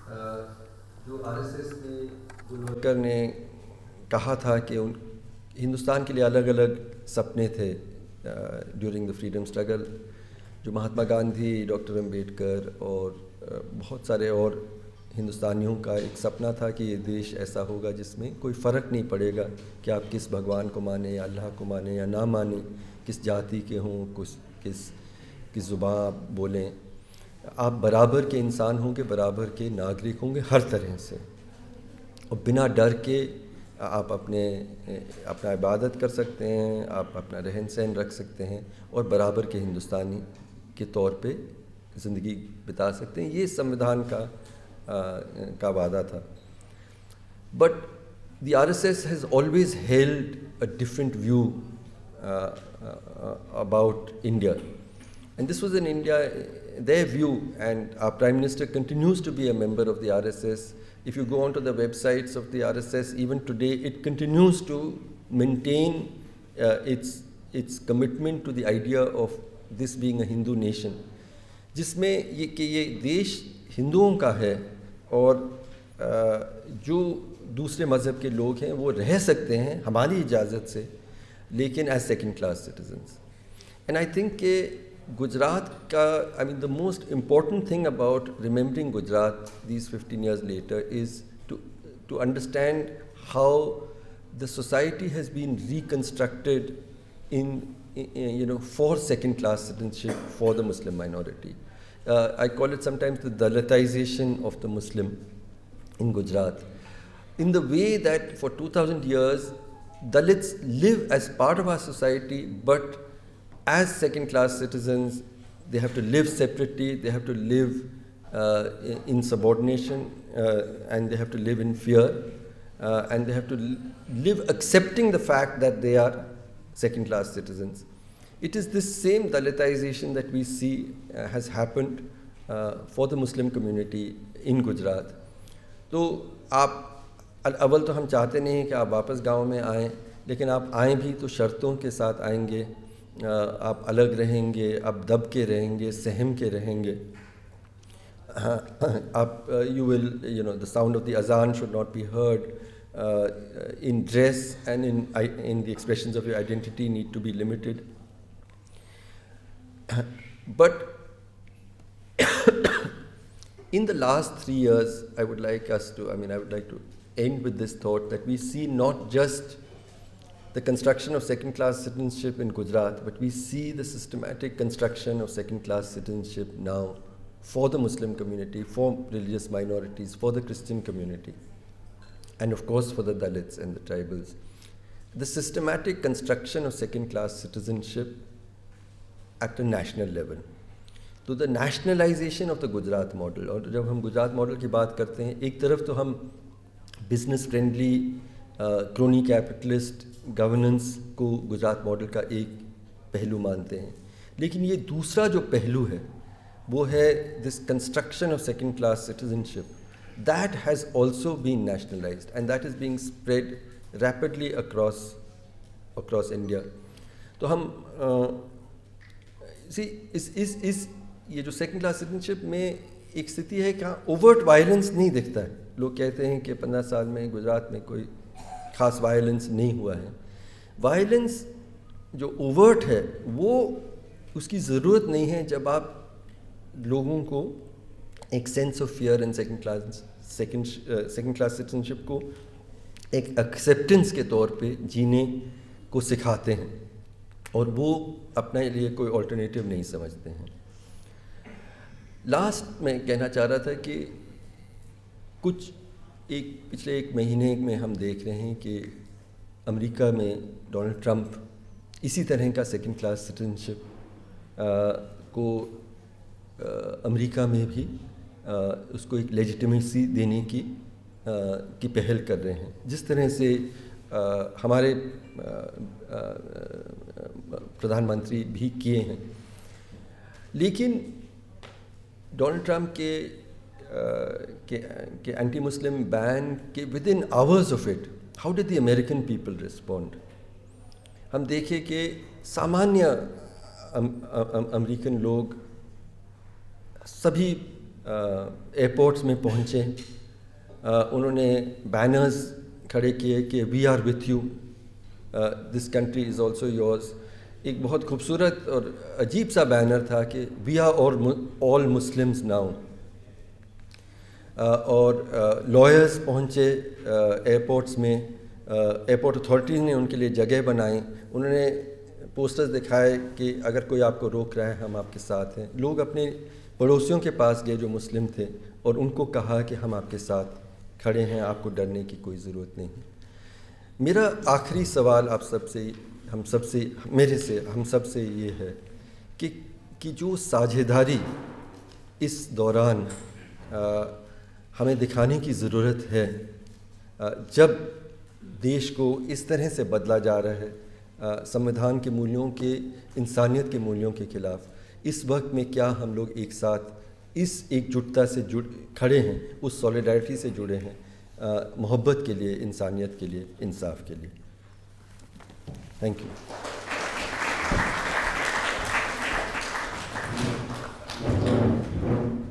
जो आरएसएस में गुलवकर ने कहा था कि उन हिंदुस्तान के लिए अलग अलग सपने थे ड्यूरिंग द फ्रीडम स्ट्रगल, जो महात्मा गांधी, डॉक्टर अंबेडकर और बहुत सारे और हिंदुस्तानियों का एक सपना था कि ये देश ऐसा होगा जिसमें कोई फ़र्क नहीं पड़ेगा कि आप किस भगवान को माने या अल्लाह को माने या ना माने, किस जाति के हों, किस ज़ुबान आप बोलें, आप बराबर के इंसान होंगे, बराबर के नागरिक होंगे हर तरह से, और बिना डर के आप अपना इबादत कर सकते हैं, आप अपना रहन सहन रख सकते हैं और बराबर के हिंदुस्तानी के तौर पे ज़िंदगी बिता सकते हैं। ये संविधान का वादा था। But the RSS has always held a different view about India, and this was in India their view, and our Prime Minister continues to be a member of the RSS. If you go onto the websites of the RSS, even today it continues to maintain its commitment to the idea of this being a Hindu nation, जिसमें ये देश हिंदुओं का है और जो दूसरे मज़हब के लोग हैं वो रह सकते हैं हमारी इजाज़त से, लेकिन as second class citizens. And I think कि गुजरात का, I mean the most important thing about remembering Gujarat these 15 years later is to understand how the society has been reconstructed for second class citizenship for the Muslim minority. I call it sometimes the Dalitization of the Muslim in Gujarat, in the way that for 2000 years Dalits live as part of our society, but as second class citizens they have to live separately, they have to live in subordination, and they have to live in fear, and they have to live accepting the fact that they are second class citizens. It is this same Dalitization that we see has happened for the Muslim community in Gujarat. तो आप अव्वल तो हम चाहते नहीं हैं कि आप वापस गांव में आएँ, लेकिन आप आएँ भी तो शर्तों के साथ आएंगे, आप अलग रहेंगे, आप दब के रहेंगे, सहम के रहेंगे, आप the sound of the azan should not be heard, in dress and in the expressions of your identity need to be limited. But in the last 3 years, I would like to end with this thought that we see not just the construction of second-class citizenship in Gujarat, but we see the systematic construction of second-class citizenship now for the Muslim community, for religious minorities, for the Christian community, and of course for the Dalits and the tribals. The systematic construction of second-class citizenship at a national level. तो the nationalisation of the Gujarat model, और जब हम Gujarat model की बात करते हैं, एक तरफ तो हम business friendly crony capitalist governance को गुजरात मॉडल का एक पहलू मानते हैं, लेकिन ये दूसरा जो पहलू है वो है this construction of second class citizenship that has also been nationalised and that is being spread rapidly across India. तो हम इस ये जो सेकेंड क्लास सिटीजनशिप में एक स्थिति है कि ओवर्ट वायलेंस नहीं दिखता है. लोग कहते हैं कि 15 साल में गुजरात में कोई ख़ास वायलेंस नहीं हुआ है. वायलेंस जो ओवर्ट है वो उसकी ज़रूरत नहीं है जब आप लोगों को एक sense of fear and second class citizenship को एक एक्सेप्टेंस के तौर पे जीने को सिखाते हैं और वो अपने लिए कोई अल्टरनेटिव नहीं समझते हैं. लास्ट में कहना चाह रहा था कि पिछले एक महीने में हम देख रहे हैं कि अमेरिका में डोनाल्ड ट्रंप इसी तरह का सेकेंड क्लास सिटीजनशिप को अमेरिका में भी उसको एक लेजिटिमेसी देने की पहल कर रहे हैं, जिस तरह से हमारे प्रधानमंत्री भी किए हैं. लेकिन डोनाल्ड ट्रंप के एंटी मुस्लिम बैन के with in hours of it, how did the American people respond? हम देखें कि सामान्य अमेरिकन लोग सभी एयरपोर्ट्स में पहुँचे, उन्होंने बैनर्स खड़े किए कि we are with you, this country is also yours. एक बहुत खूबसूरत और अजीब सा बैनर था कि we are all Muslims now. और लॉयर्स पहुँचे एयरपोर्ट्स में, एयरपोर्ट अथॉरिटीज़ ने उनके लिए जगह बनाई, उन्होंने पोस्टर्स दिखाए कि अगर कोई आपको रोक रहा है हम आपके साथ हैं। लोग अपने पड़ोसियों के पास गए जो मुस्लिम थे और उनको कहा कि हम आपके साथ खड़े हैं, आपको डरने की कोई ज़रूरत नहीं। मेरा आखिरी सवाल आप सबसे, हम सबसे ये है कि जो साझेदारी इस दौरान हमें दिखाने की ज़रूरत है, जब देश को इस तरह से बदला जा रहा है संविधान के मूल्यों के, इंसानियत के मूल्यों के ख़िलाफ़, इस वक्त में क्या हम लोग एक साथ इस एकजुटता से खड़े हैं, उस सॉलिडारिटी से जुड़े हैं, मोहब्बत के लिए, इंसानियत के लिए, इंसाफ के लिए। Thank you.